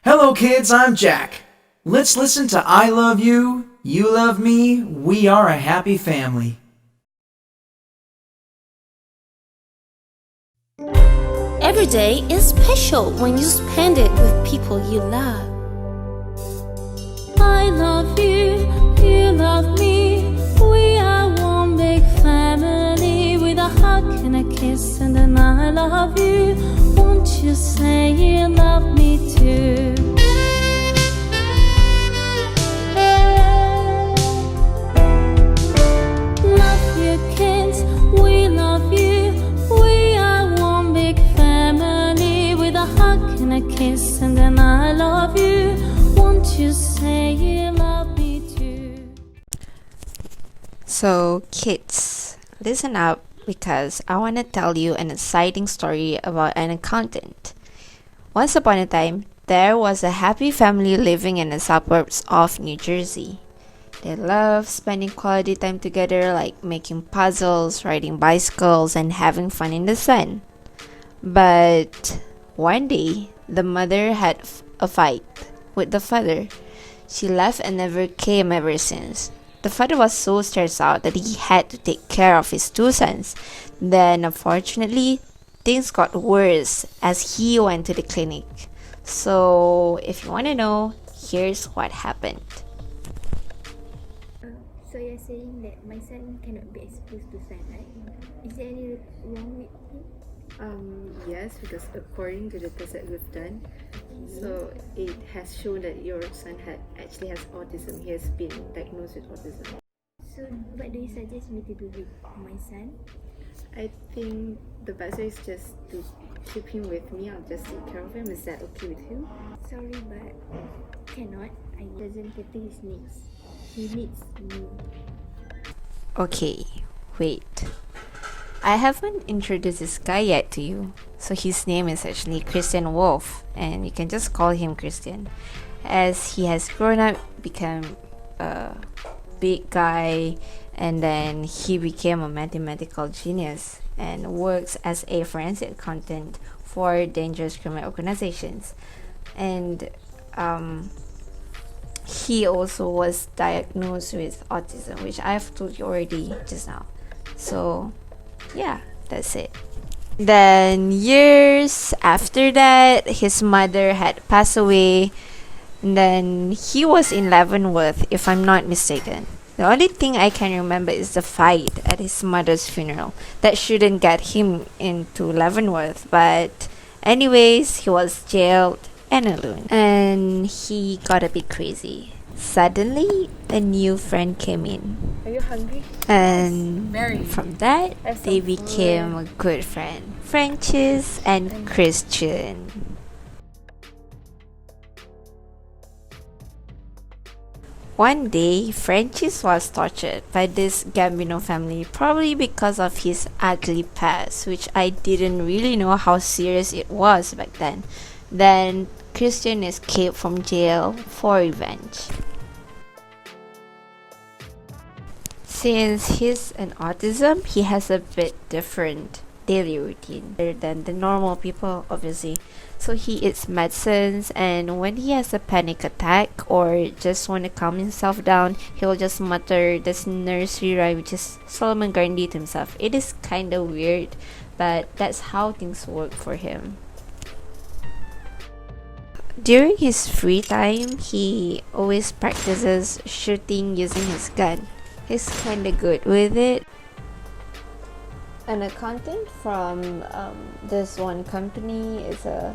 Hello kids, I'm Jack. Let's listen to I Love You, You Love Me, We Are a Happy Family. Every day is special when you spend it with people you love. I love you, you love me. We are one big family with a hug and a kiss and then I love you. Won't you say you love me too? Love you kids, we love you. We are one big family with a hug and a kiss and then I love you. Won't you say you love me too? So, kids, listen up because I want to tell you an exciting story about an accountant. Once upon a time, there was a happy family living in the suburbs of New Jersey. They loved spending quality time together, like making puzzles, riding bicycles, and having fun in the sun. But one day, the mother had a fight with the father. She left and never came ever since. The father was so stressed out that he had to take care of his two sons. Then, unfortunately, things got worse as he went to the clinic. So, if you want to know, here's what happened. So you're saying that my son cannot be exposed to sun, right? Is there any wrong with him? Yes, because according to the test that we've done, so it has shown that your son actually has autism. He has been diagnosed with autism. So what do you suggest me to do with my son? I think the best way is just to keep him with me. I'll just take care of him. Is that okay with you? Sorry, but cannot. I doesn't cater his needs. He needs me. Okay, wait. I haven't introduced this guy yet to you. So his name is actually Christian Wolff, and you can just call him Christian. As he has grown up, become a big guy, and then he became a mathematical genius and works as a forensic accountant for dangerous criminal organizations. And he also was diagnosed with autism, which I've told you already just now. So yeah, that's it. Then years after that, his mother had passed away. And then he was in Leavenworth, if I'm not mistaken. The only thing I can remember is the fight at his mother's funeral. That shouldn't get him into Leavenworth, but anyways, he was jailed and alone. And he got a bit crazy. Suddenly, a new friend came in. Are you hungry? And Very. from that, Have they some became a good friend. Francis and Christian. One day, Francis was tortured by this Gambino family, probably because of his ugly past, which I didn't really know how serious it was back then. Then, Christian escaped from jail for revenge. Since he's an autism, he has a bit different daily routine than the normal people, obviously. So he eats medicines, and when he has a panic attack or just want to calm himself down, he'll just mutter this nursery rhyme, which is Solomon Grundy to himself. It is kind of weird, but that's how things work for him. During his free time, he always practices shooting using his gun. He's kinda good with it. An accountant from this one company is a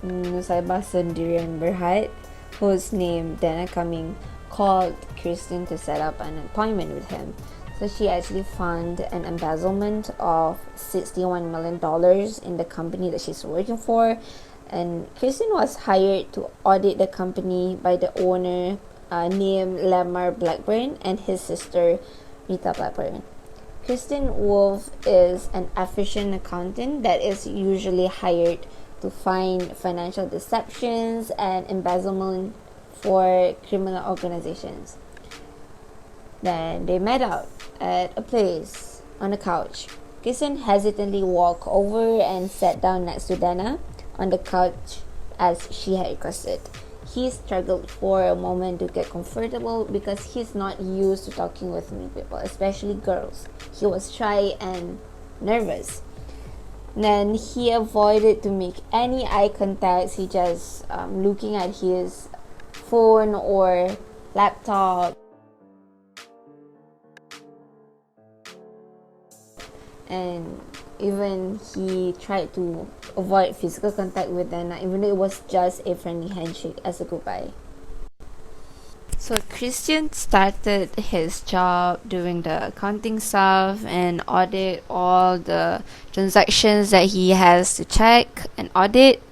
Nusaybah Sendirian Berhad, whose name Dana Cumming called Christian to set up an appointment with him. So she actually found an embezzlement of $61 million in the company that she's working for. And Christian was hired to audit the company by the owner named Lamar Blackburn and his sister Rita Blackburn. Christian Wolff is an efficient accountant that is usually hired to find financial deceptions and embezzlement for criminal organizations. Then they met up at a place on a couch. Christian hesitantly walked over and sat down next to Dana on the couch as she had requested. he struggled for a moment to get comfortable because he's not used to talking with new people, especially girls. He was shy and nervous. Then he avoided to make any eye contacts. He just looking at his phone or laptop. And even he tried to avoid physical contact with Dana, even though it was just a friendly handshake as a goodbye. So Christian started his job doing the accounting stuff and audit all the transactions that he has to check and audit.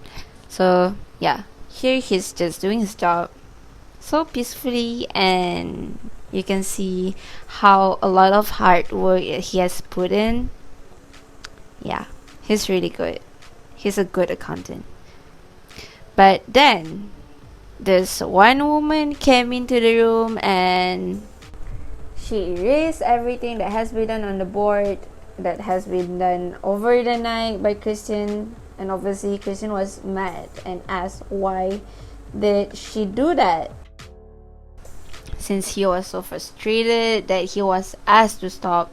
So yeah, here he's just doing his job so peacefully, and you can see how a lot of hard work he has put in. Yeah, he's really good. He's a good accountant. But then this one woman came into the room and she erased everything that has been done on the board, that has been done over the night by Christian. And obviously Christian was mad and asked why did she do that, since he was so frustrated that he was asked to stop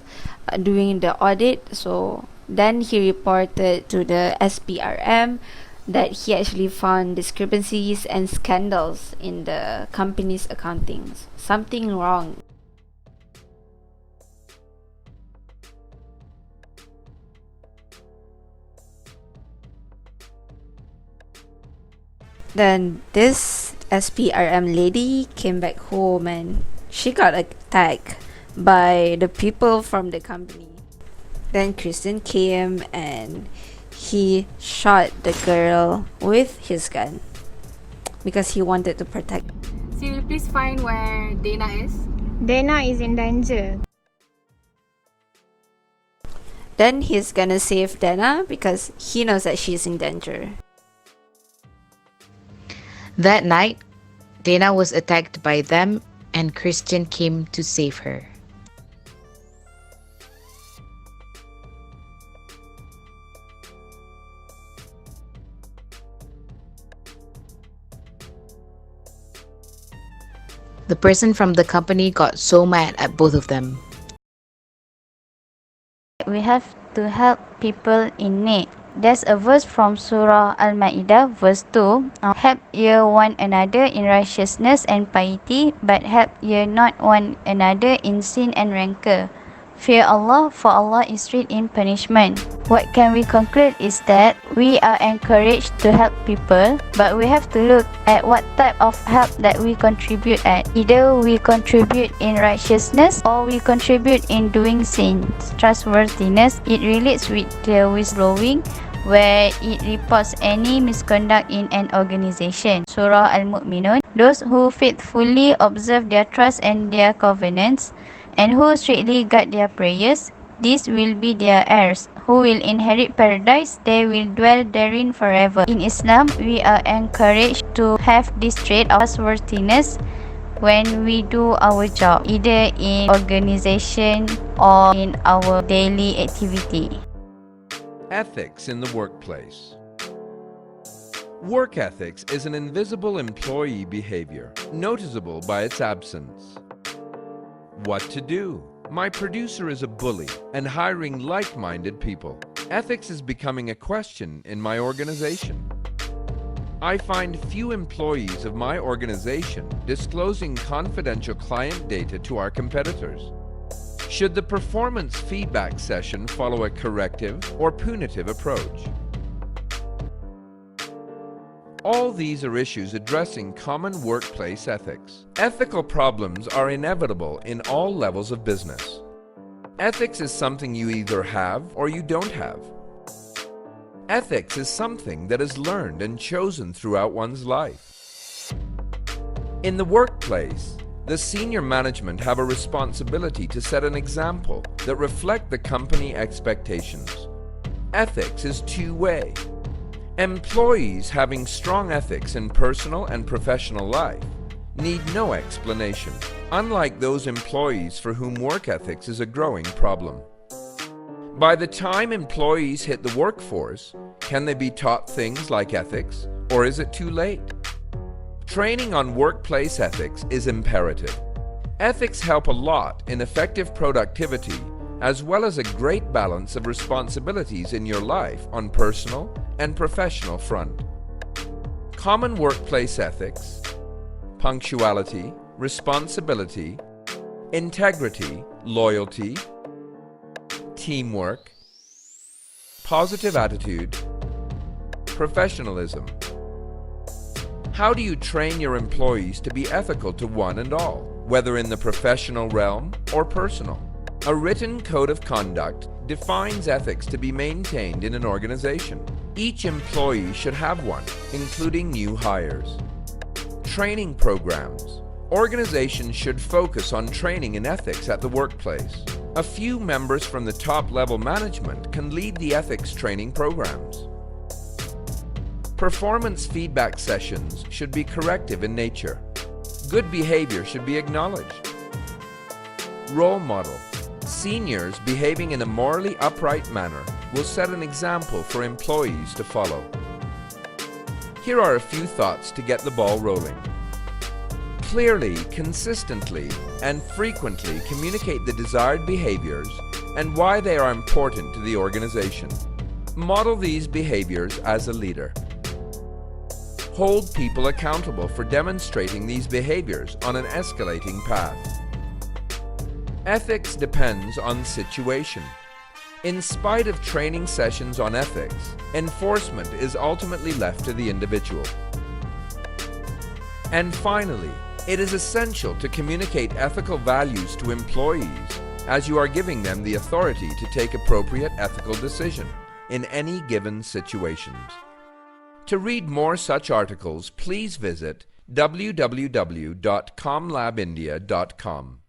doing the audit. So then he reported to the SPRM that he actually found discrepancies and scandals in the company's accounting. Something wrong. Then this SPRM lady came back home and she got attacked by the people from the company. Then Christian came and he shot the girl with his gun because he wanted to protect. So will you please find where Dana is? Dana is in danger. Then he's gonna save Dana because he knows that she's in danger. That night, Dana was attacked by them and Christian came to save her. The person from the company got so mad at both of them. We have to help people in need. There's a verse from Surah Al-Ma'idah, verse 2. Help ye one another in righteousness and piety, but help ye not one another in sin and rancor. Fear Allah, for Allah is strict in punishment. What can we conclude is that we are encouraged to help people, but we have to look at what type of help that we contribute at. Either we contribute in righteousness or we contribute in doing sins. Trustworthiness, it relates with the whistleblowing, where it reports any misconduct in an organization. Surah Al-Mu'minun, those who faithfully observe their trust and their covenants, and who strictly guard their prayers, these will be their heirs, who will inherit paradise, they will dwell therein forever. In Islam, we are encouraged to have this trait of trustworthiness when we do our job, either in organization or in our daily activity. Ethics in the workplace. Work ethics is an invisible employee behavior, noticeable by its absence. What to do? My producer is a bully and hiring like-minded people. Ethics is becoming a question in my organization. I find few employees of my organization disclosing confidential client data to our competitors. Should the performance feedback session follow a corrective or punitive approach? All these are issues addressing common workplace ethics. Ethical problems are inevitable in all levels of business. Ethics is something you either have or you don't have. Ethics is something that is learned and chosen throughout one's life. In the workplace, the senior management have a responsibility to set an example that reflect the company expectations. Ethics is two-way. Employees having strong ethics in personal and professional life need no explanation, unlike those employees for whom work ethics is a growing problem. By the time employees hit the workforce, can they be taught things like ethics, or is it too late? Training on workplace ethics is imperative. Ethics help a lot in effective productivity, as well as a great balance of responsibilities in your life on personal and professional front. Common workplace ethics: punctuality, responsibility, integrity, loyalty, teamwork, positive attitude, professionalism. How do you train your employees to be ethical to one and all, whether in the professional realm or personal? A written code of conduct defines ethics to be maintained in an organization. Each employee should have one, including new hires. Training programs. Organizations should focus on training in ethics at the workplace. A few members from the top-level management can lead the ethics training programs. Performance feedback sessions should be corrective in nature. Good behavior should be acknowledged. Role model. Seniors behaving in a morally upright manner will set an example for employees to follow. Here are a few thoughts to get the ball rolling. Clearly, consistently, and frequently communicate the desired behaviors and why they are important to the organization. Model these behaviors as a leader. Hold people accountable for demonstrating these behaviors on an escalating path. Ethics depends on situation. In spite of training sessions on ethics, enforcement is ultimately left to the individual. And finally, it is essential to communicate ethical values to employees, as you are giving them the authority to take appropriate ethical decision in any given situations. To read more such articles, please visit www.comlabindia.com.